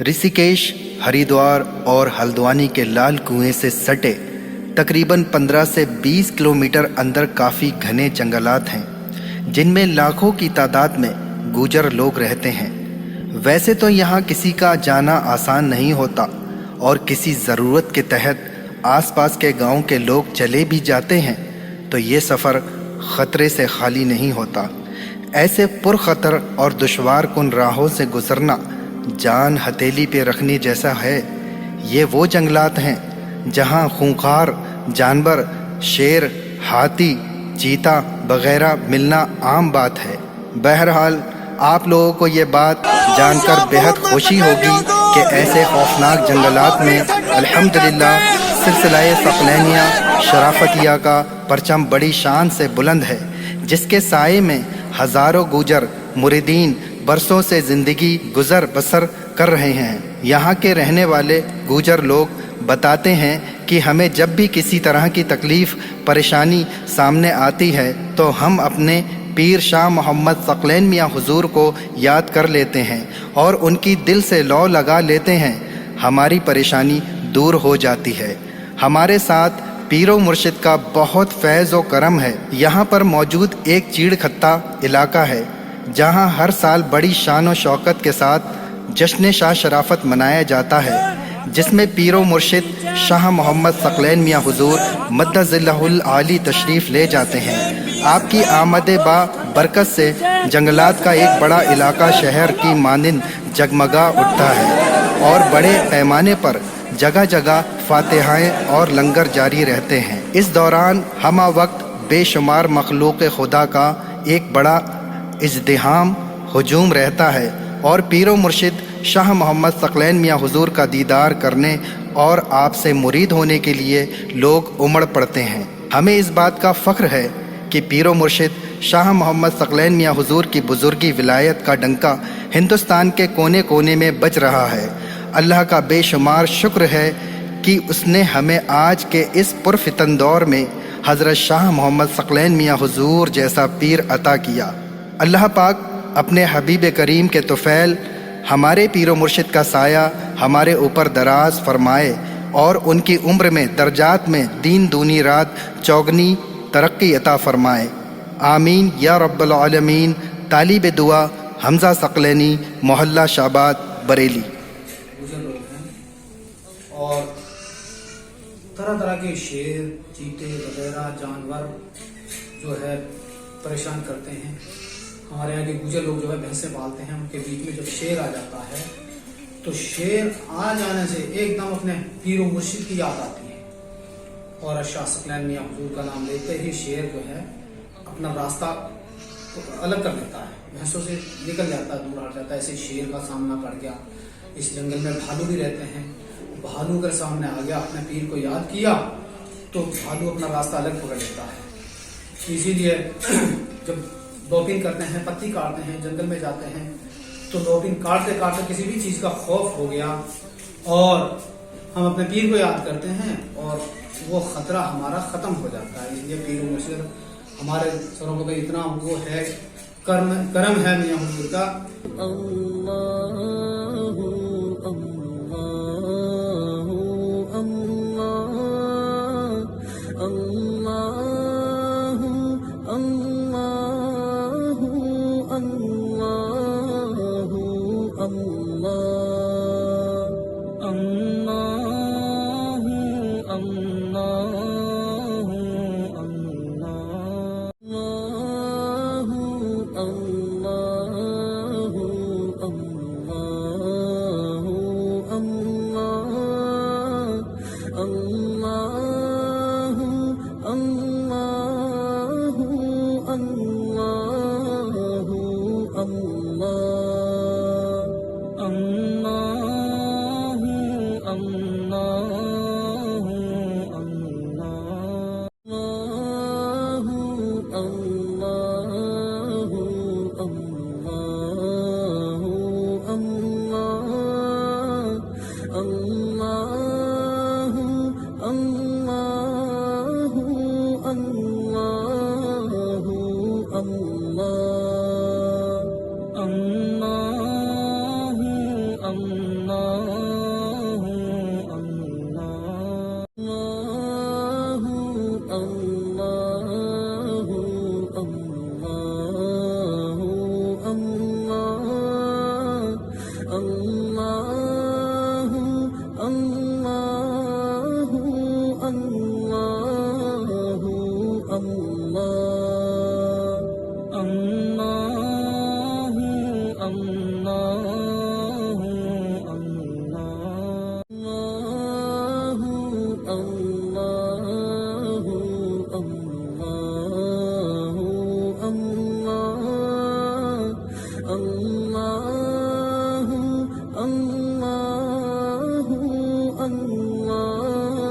ऋषिकेश, हरिद्वार और हल्द्वानी के लाल कुएं से सटे तकरीबन 15 से 20 किलोमीटर अंदर काफ़ी घने जंगलात हैं, जिनमें लाखों की तादाद में गुजर लोग रहते हैं। वैसे तो यहाँ किसी का जाना आसान नहीं होता और किसी ज़रूरत के तहत आसपास के गांव के लोग चले भी जाते हैं तो ये सफ़र ख़तरे से खाली नहीं होता। ऐसे पुरखतर और दुश्वार कुन राहों से गुजरना जान हथेली पे रखने जैसा है। ये वो जंगलात हैं जहाँ खूंखार जानवर, शेर, हाथी, चीता वगैरह मिलना आम बात है। बहरहाल आप लोगों को ये बात जानकर बेहद खुशी होगी कि ऐसे खौफनाक जंगलात में अल्हम्दुलिल्लाह सिलसिला-ए सकलैनिया शराफतिया का परचम बड़ी शान से बुलंद है, जिसके साए में हज़ारों गुजर मुरीदीन बरसों से ज़िंदगी गुजर बसर कर रहे हैं। यहाँ के रहने वाले गुजर लोग बताते हैं कि हमें जब भी किसी तरह की तकलीफ़ परेशानी सामने आती है तो हम अपने पीर शाह मोहम्मद सकलैन मियाँ हुजूर को याद कर लेते हैं और उनकी दिल से लौ लगा लेते हैं। हमारी परेशानी दूर हो जाती है। हमारे साथ पीरो मुर्शिद का बहुत फैज़ व करम है। यहाँ पर मौजूद एक चीड़ खत्ता इलाका है जहाँ हर साल बड़ी शान व शौकत के साथ जश्न शाह शराफत मनाया जाता है, जिसमें पीरो मुर्शिद शाह मोहम्मद सकलैन मियाँ हुजूर मद्दज़िल्लहुल आली तशरीफ़ ले जाते हैं। आपकी आमद बा बरकत से जंगलात का एक बड़ा इलाका शहर की मानिंद जगमगा उठता है और बड़े पैमाने पर जगह जगह फातिहाएँ और लंगर जारी रहते हैं। इस दौरान हमा वक्त बेशुमार मखलूक़ खुदा का एक बड़ा इज़्दिहाम हुजूम रहता है और पीरो मुर्शिद शाह मोहम्मद सकलैन मियाँ हुजूर का दीदार करने और आपसे मुरीद होने के लिए लोग उमड़ पड़ते हैं। हमें इस बात का फ़ख्र है कि पीरो मुर्शिद शाह मोहम्मद सकलैन मियाँ हुजूर की बुज़ुर्गी विलायत का डंका हिंदुस्तान के कोने कोने में बज रहा है। अल्लाह का बेशुमार शुक्र है कि उसने हमें आज के इस पुरफितन दौर में हज़रत शाह मोहम्मद सकलैन मियाँ हुजूर जैसा पीर अता किया। अल्लाह पाक अपने हबीब करीम के तुफ़ैल हमारे पीरो मुर्शिद का साया हमारे ऊपर दराज फरमाए और उनकी उम्र में दर्जात में दीन दूनी रात चौगनी तरक्की अता फरमाए। आमीन या रब्बल आलमीन। तालिब दुआ हमज़ा सकलैनी, मोहल्ला शाबाद, बरेली। और तरह तरह के शेर, चीते वगैरह जानवर जो है परेशान करते हैं। हमारे यहाँ के गुजर लोग जो है भैंसें पालते हैं, उनके बीच में जब शेर आ जाता है तो शेर आ जाने से एकदम अपने पीरो मुर्शिद की याद आती है और शाह सकलैन मियाँ हुजूर का नाम लेते ही शेर जो है अपना रास्ता अलग कर लेता है, भैंसों से निकल जाता है, दूर हट जाता है। ऐसे शेर का सामना पड़ गया। इस जंगल में भालू भी रहते हैं। भालू के सामने आ गया, अपने पीर को याद किया तो भालू अपना रास्ता अलग पकड़ लेता है। इसीलिए जब लॉपिंग करते हैं, पत्ती काटते हैं, जंगल में जाते हैं तो लॉपिंग काटते काटते किसी भी चीज का खौफ हो गया और हम अपने पीर को याद करते हैं और वो खतरा हमारा खत्म हो जाता है। इसलिए पीर मुर्शिद हमारे सरों को इतना वो है, करम है मियाँ हुजूर का। अल्लाहु अल्लाहु अल्लाहु अल्लाह अल्लाहु अल्लाहु अल्लाह अल्लाहु अल्लाहु अल्लाह अल्लाहु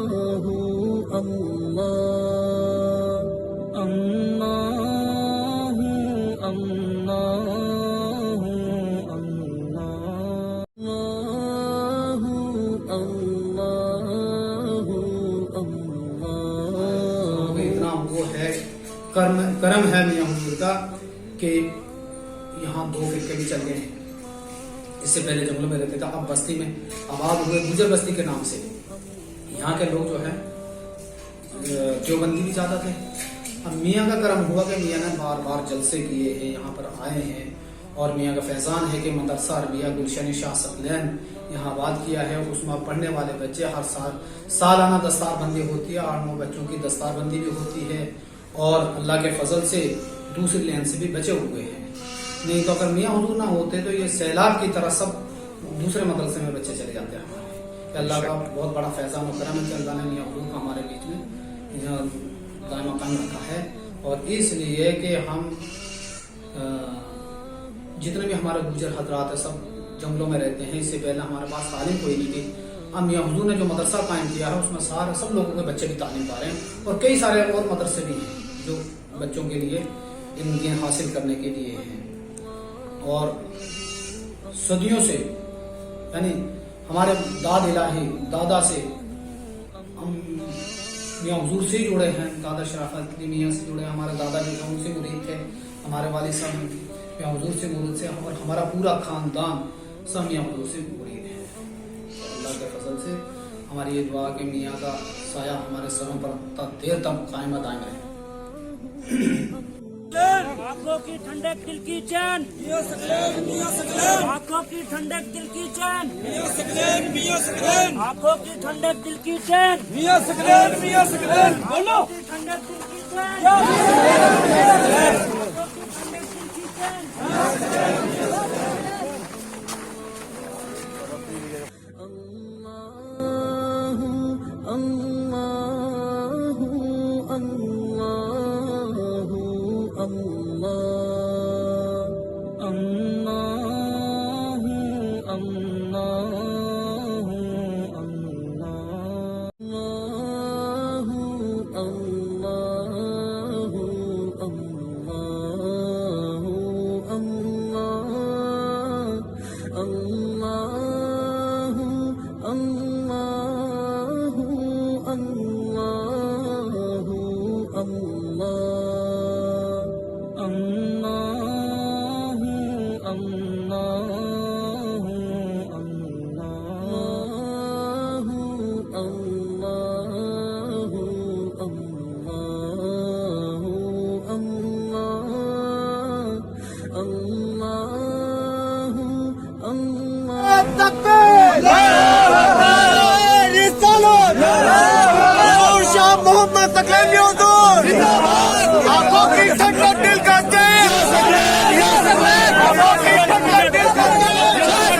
अल्लाहु अल्लाह अल्लाहु अल्लाहु अल्लाहु अल्लाह इतना वो है कर्म है मियां हुजूर का कि यहाँ 2 फिरके भी चल गए हैं। इससे पहले जंगलों में रहते थे, अब बस्ती में आबाद हुए गुजर बस्ती के नाम से। यहाँ के लोग जो है देवबंदी भी ज्यादा थे। अब मियाँ का कर्म हुआ कि मियाँ ने बार बार जलसे किए हैं, यहाँ पर आए हैं और मियाँ का फैजान है कि मदरसा अरबिया गुलशन शाह सकलैन यहाँ आबाद किया है। उसमें पढ़ने वाले बच्चे हर सालाना दस्तारबंदी होती है, 8-9 बच्चों की दस्तारबंदी भी होती है और अल्लाह के फजल से दूसरी लाइन से भी बचे हुए हैं। नहीं तो अगर मियाँ हुजूर ना होते तो ये सैलाब की तरह सब दूसरे मदरसे में बच्चे चले जाते हैं हमारे। अल्लाह का बहुत बड़ा फैजान और करम है कि अल्लाह ने मियाँ हुजूर को हमारे बीच में दायमा कायम रखा है। और इसलिए कि हम जितने भी हमारे गुजर हजरात है सब जंगलों में रहते हैं। इससे पहले हमारे पास तालीम कोई नहीं थी। अब मियाँ हुजूर ने जो मदरसा कायम किया है उसमें सारे सब लोगों के बच्चे भी तालीम पा रहे हैं और कई सारे और मदरसे भी हैं जो बच्चों के लिए इल्म हासिल करने के लिए हैं। और सदियों से यानी हमारे दादा से हम मियाँ हुजूर से ही जुड़े हैं। दादा शराफत अली मियाँ से जुड़े, हमारे दादा जो थे उनसे मुरीद थे, हमारे वालिद साहब मियाँ हुजूर से मुरीद से, और हमारा पूरा खानदान सब मियाँ हुजूर से मुरीद है। तो अल्लाह के फजल से हमारी ये दुआ कि मियाँ का साया हमारे सरों पर देर तक कायम दायम रहे। आंखों की ठंडक दिल की चैन, आंखों की ठंडक दिल की चैन, आंखों की ठंडक दिल की चैन, बोलो ठंडक दिल की चैन, आंखों की ठंडक दिल की चैन। आंखों की ठंडक दिल का चैन, आंखों की ठंडक दिल का अल्लाहु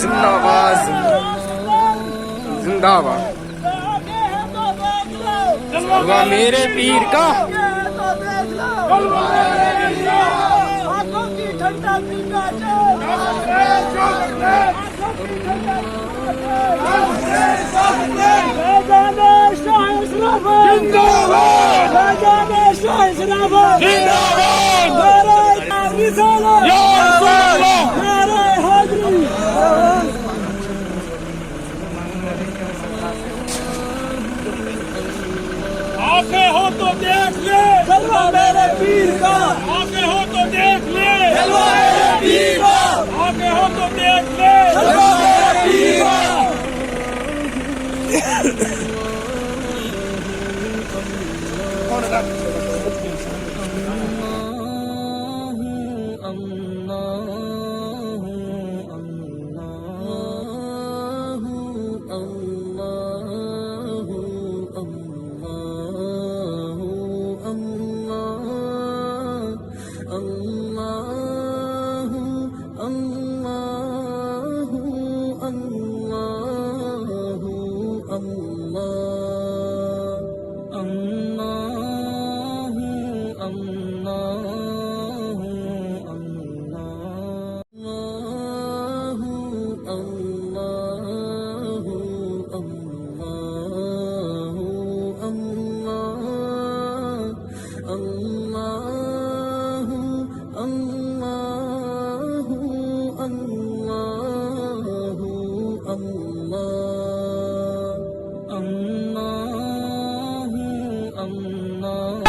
जिंदाबाद जिंदाबाद जलवा मेरे पीर का आंखों की ठंडा दिल का आगे हो तो देख ले जलवा मेरे पीर का आगे हो तो देख ले जलवा मेरे पीर का आगे हो तो देख ले जलवा मेरे पीर का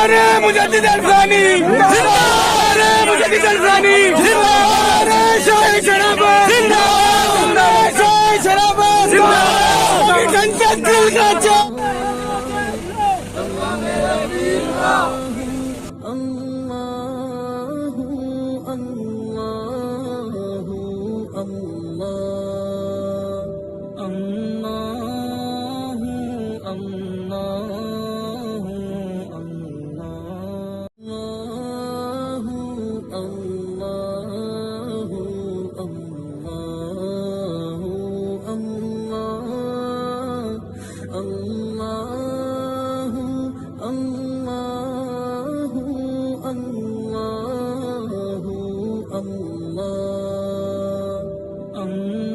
अरे मुजद्दिद अल्फानी जिंदाबाद अरे मुजद्दिद अल्फानी जिंदाबाद अरे शाह शराबा जिंदाबाद शाह शराबा जिंदाबाद ठंडा दिल का चा Allah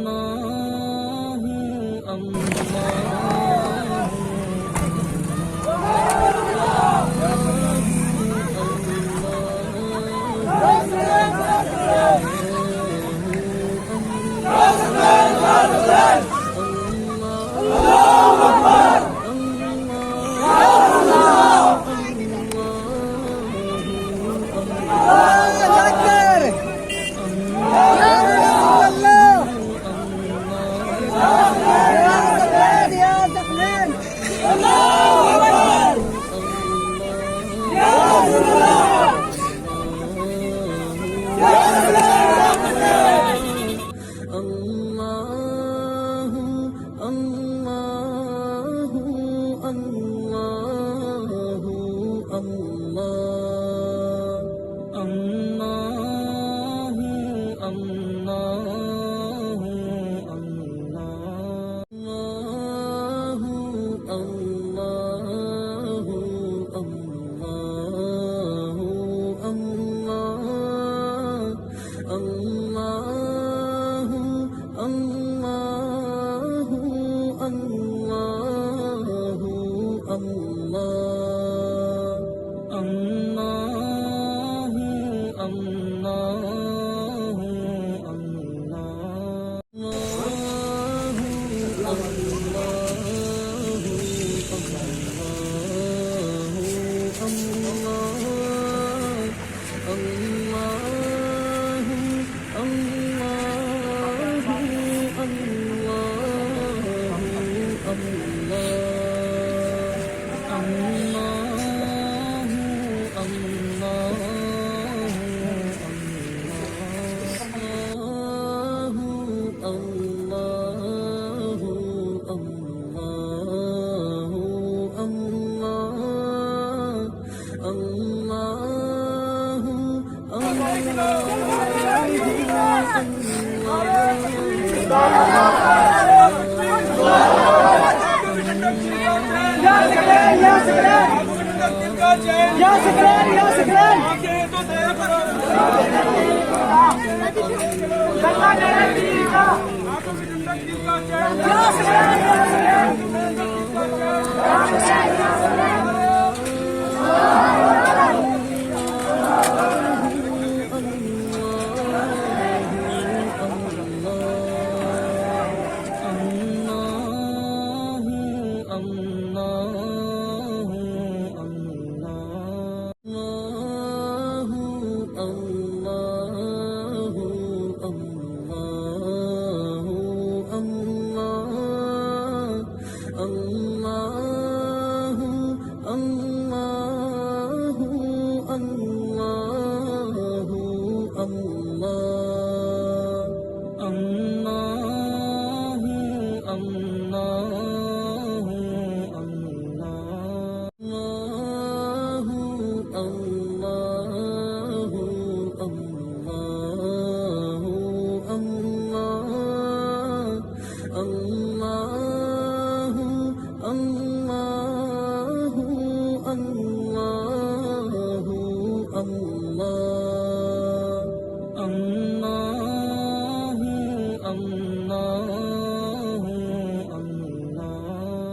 Allah